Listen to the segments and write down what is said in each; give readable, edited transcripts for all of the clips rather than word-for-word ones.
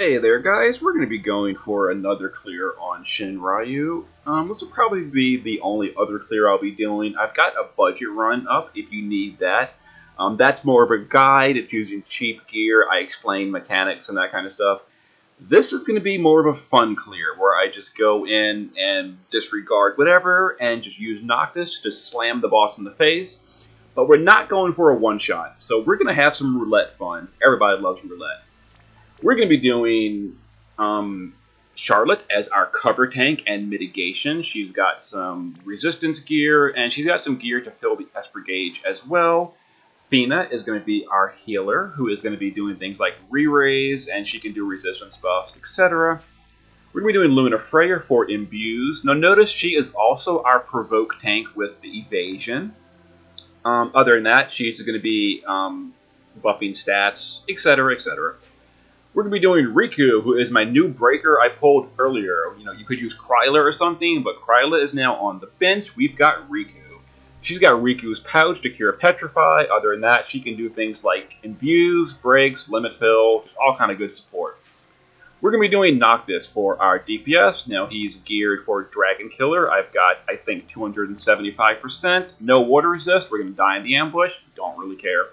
Hey there guys, we're going to be going for another clear on Shinryu. This will probably be the only other clear I'll be doing. I've got a budget run up if you need that. That's more of a guide. It's using cheap gear. I explain mechanics and that kind of stuff. This is going to be more of a fun clear where I just go in and disregard whatever and just use Noctis to slam the boss in the face. But we're not going for a one-shot, so we're going to have some roulette fun. Everybody loves roulette. We're going to be doing Charlotte as our cover tank and mitigation. She's got some resistance gear, and she's got some gear to fill the Esper gauge as well. Fina is going to be our healer, who is going to be doing things like re-raise, and she can do resistance buffs, etc. We're going to be doing Luna Freya for imbues. Now notice she is also our provoke tank with the evasion. Other than that, she's going to be buffing stats, etc., etc. We're going to be doing Riku, who is my new breaker I pulled earlier. You know, you could use Kryla or something, but Kryla is now on the bench. We've got Riku. She's got Riku's pouch to cure Petrify. Other than that, she can do things like imbues, breaks, limit fill, just all kind of good support. We're going to be doing Noctis for our DPS. Now he's geared for Dragon Killer. I've got, I think, 275%. No water resist. We're going to die in the ambush. Don't really care.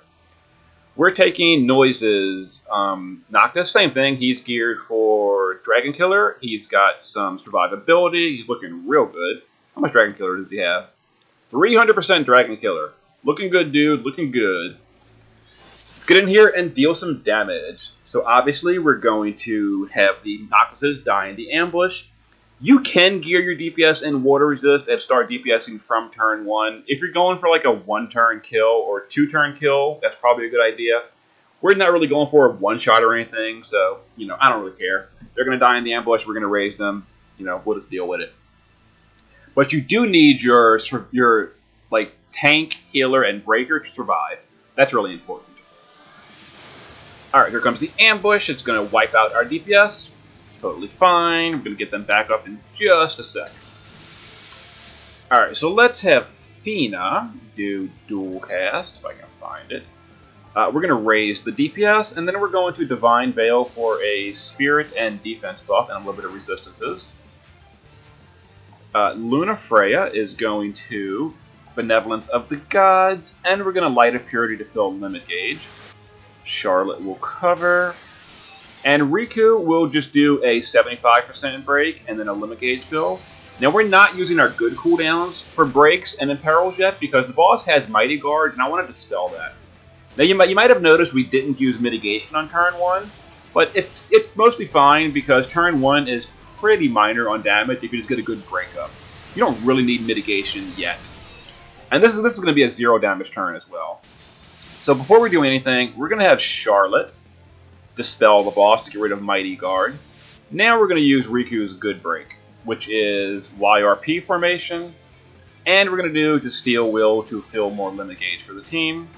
We're taking Noise's Noctis, same thing. He's geared for Dragon Killer. He's got some survivability. He's looking real good. How much Dragon Killer does he have? 300% Dragon Killer. Looking good, dude. Looking good. Let's get in here and deal some damage. So obviously we're going to have the Noctises die in the ambush. You can gear your DPS in water resist and start DPSing from turn 1. If you're going for like a 1-turn kill or 2-turn kill, that's probably a good idea. We're not really going for a one-shot or anything, so, you know, I don't really care. They're going to die in the ambush, we're going to raise them, you know, we'll just deal with it. But you do need your like, tank, healer, and breaker to survive. That's really important. Alright, here comes the ambush. It's going to wipe out our DPS. Totally fine. We're going to get them back up in just a sec. Alright, so let's have Fina do dual cast, if I can find it. We're going to raise the DPS, and then we're going to Divine Veil for a spirit and defense buff, and a little bit of resistances. Luna Freya is going to Benevolence of the Gods, and we're going to Light of Purity to fill limit gauge. Charlotte will cover. And Riku will just do a 75% break and then a limit gauge build. Now we're not using our good cooldowns for breaks and imperils yet because the boss has Mighty Guard and I want to dispel that. Now you might have noticed we didn't use mitigation on turn 1, but it's mostly fine because turn 1 is pretty minor on damage if you just get a good breakup. You don't really need mitigation yet. And this is going to be a 0 damage turn as well. So before we do anything, we're going to have Charlotte dispel the boss to get rid of Mighty Guard. Now we're going to use Riku's Good Break, which is YRP formation, and we're going to do to Steel Will to fill more limit gauge for the team.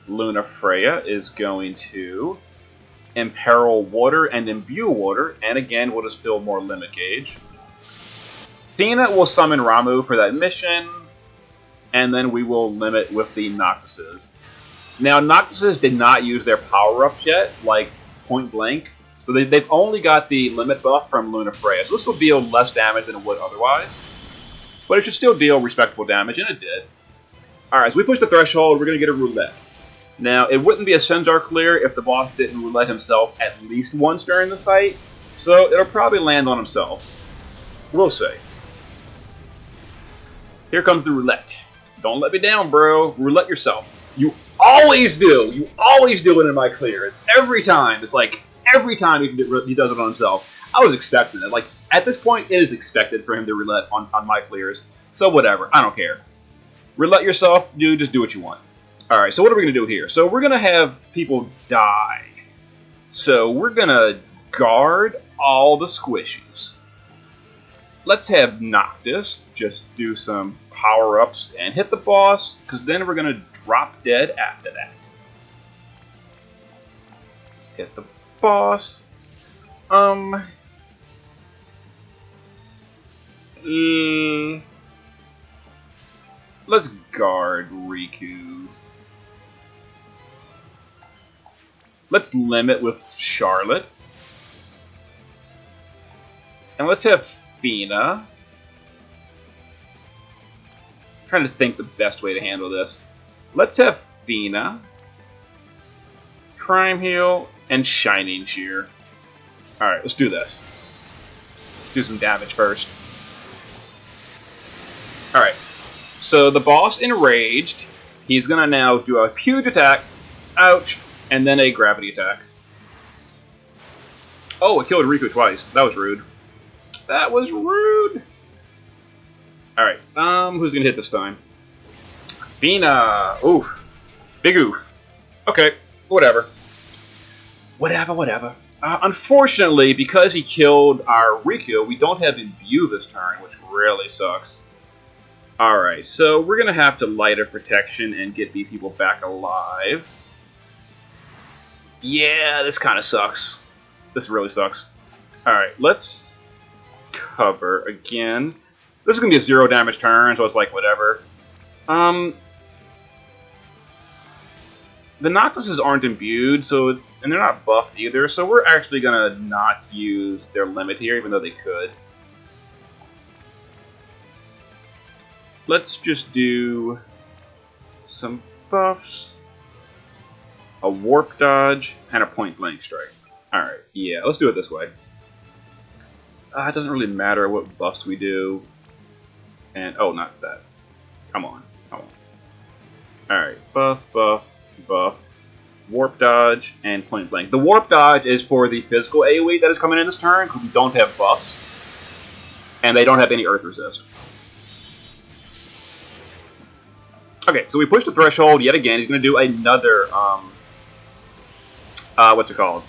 Luna Freya is going to Imperil Water and Imbue Water, and again we'll just fill more limit gauge. Fina will summon Ramu for that mission, and then we will limit with the Noctises. Now, Noctises did not use their power-ups yet, like Point Blank, so they've only got the limit buff from Luna Freya. So this will deal less damage than it would otherwise, but it should still deal respectable damage, and it did. Alright, so we push the threshold, we're going to get a roulette. Now, it wouldn't be a Senzar clear if the boss didn't roulette himself at least once during this fight, so it'll probably land on himself. We'll see. Here comes the roulette. Don't let me down, bro. Roulette yourself. You always do. You always do it in my clears. Every time. It's like, every time he does it on himself. I was expecting it. Like, at this point, it is expected for him to roulette on my clears. So whatever. I don't care. Roulette yourself, dude. Just do what you want. Alright, so what are we going to do here? So we're going to have people die. So we're going to guard all the squishies. Let's have Noctis just do some power-ups and hit the boss, because then we're going to drop dead after that. Let's hit the boss. Let's guard Riku. Let's limit with Charlotte. And let's have Fina. I'm trying to think the best way to handle this. Let's have Fina, Crime Heal, and Shining Shear. Alright, let's do this. Let's do some damage first. Alright, so the boss enraged. He's gonna now do a huge attack, ouch, and then a gravity attack. Oh, it killed Riku twice. That was rude. That was rude! Alright, who's gonna hit this time? Fina! Oof. Big oof. Okay, whatever. Whatever. Unfortunately, because he killed our Riku, we don't have Imbue this turn, which really sucks. Alright, so we're gonna have to light a protection and get these people back alive. Yeah, this kind of sucks. This really sucks. Alright, let's cover again. This is gonna be a 0 damage turn, so it's like whatever. The Noctises aren't imbued, and they're not buffed either, so we're actually gonna not use their limit here, even though they could. Let's just do some buffs, a warp dodge, and a point blank strike. Alright, yeah, let's do it this way. It doesn't really matter what buffs we do. And, oh, not that. Come on. Alright, buff, warp dodge, and point blank. The warp dodge is for the physical AoE that is coming in this turn, because we don't have buffs. And they don't have any earth resist. Okay, so we push the threshold yet again. He's going to do another, what's it called?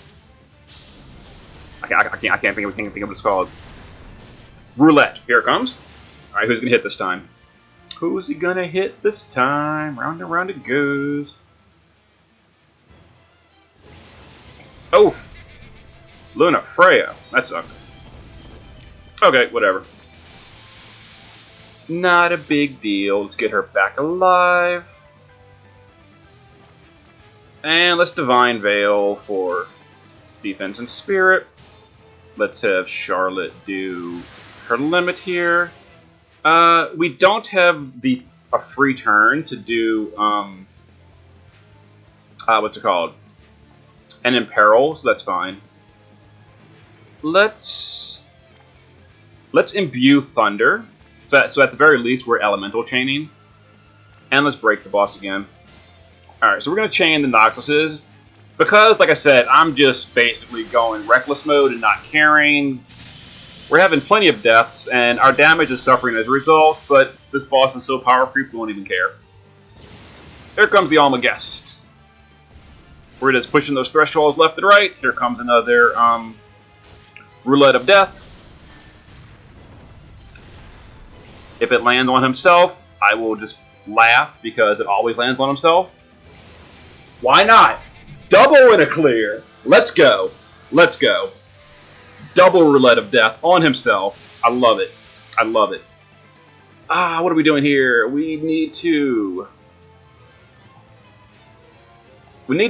I can't think of what it's called. Roulette. Here it comes. Alright, who's going to hit this time? Who's he going to hit this time? Round and round it goes. Oh! Luna Freya. That sucked. Okay, whatever. Not a big deal. Let's get her back alive. And let's Divine Veil for defense and spirit. Let's have Charlotte do her limit here. We don't have a free turn to do what's it called? An Imperil, so that's fine. Let's imbue Thunder. So at the very least, we're elemental chaining. And let's break the boss again. Alright, so we're going to chain the Noctises. Because, like I said, I'm just basically going reckless mode and not caring. We're having plenty of deaths, and our damage is suffering as a result, but this boss is so power creep, we won't even care. Here comes the Almagest. We're just pushing those thresholds left and right. Here comes another Roulette of Death. If it lands on himself, I will just laugh because it always lands on himself. Why not? Double in a clear. Let's go. Let's go. Double Roulette of Death on himself. I love it. I love it. What are we doing here? We need to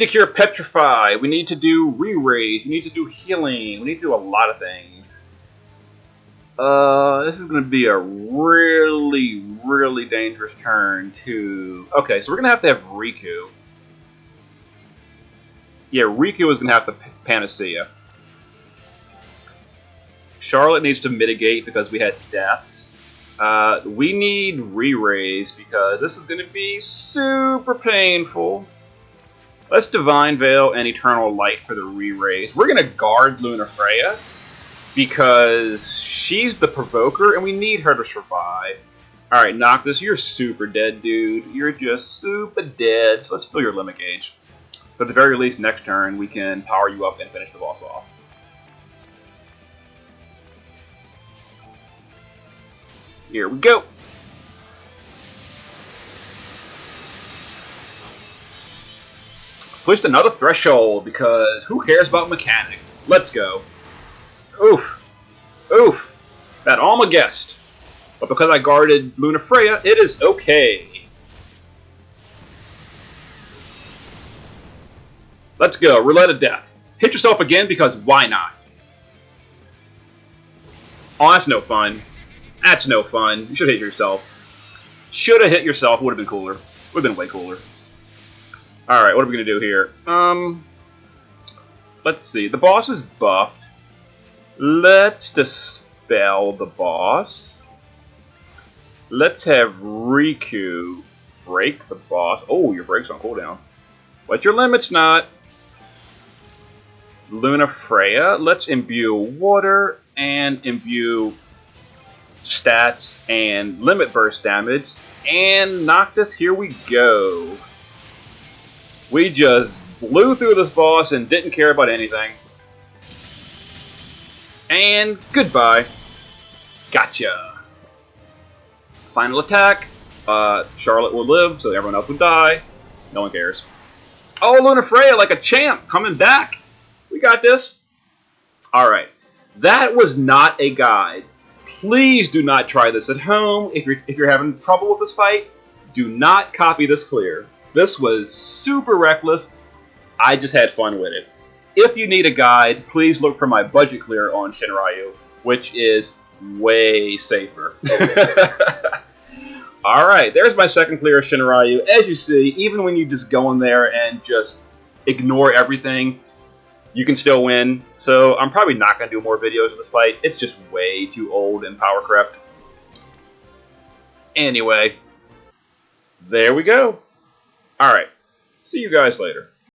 cure Petrify. We need to do re-raise. We need to do healing. We need to do a lot of things. This is going to be a really, really dangerous turn to... Okay, so we're going to have Riku. Yeah, Riku is going to have the Panacea. Charlotte needs to mitigate because we had deaths. We need re-raise because this is going to be super painful. Let's Divine Veil and Eternal Light for the re-raise. We're going to guard Luna Freya because she's the provoker and we need her to survive. Alright, Noctis, you're super dead, dude. You're just super dead. So let's fill your limit gauge. So at the very least, next turn, we can power you up and finish the boss off. Here we go. Pushed another threshold because who cares about mechanics? Let's go. Oof. Oof. That Almagest. But because I guarded Luna Freya, it is okay. Let's go. Roulette of Death. Hit yourself again because why not? Oh, that's no fun. That's no fun. You should hit yourself. Should have hit yourself. Would have been cooler. Would have been way cooler. Alright, what are we going to do here? Let's see. The boss is buffed. Let's dispel the boss. Let's have Riku break the boss. Oh, your break's on cooldown. But your limit's not. Luna Freya. Let's imbue water and imbue stats and limit burst damage. And Noctis, here we go. We just blew through this boss and didn't care about anything. And goodbye. Gotcha. Final attack. Charlotte would live, so everyone else would die. No one cares. Oh, Luna Freya, like a champ, coming back. We got this. Alright. That was not a guide. Please do not try this at home. If you're having trouble with this fight, do not copy this clear. This was super reckless. I just had fun with it. If you need a guide, please look for my budget clear on Shinryu, which is way safer. Alright, there's my second clear of Shinryu. As you see, even when you just go in there and just ignore everything, you can still win. So I'm probably not going to do more videos of this fight. It's just way too old and power crept. Anyway, there we go. Alright, see you guys later.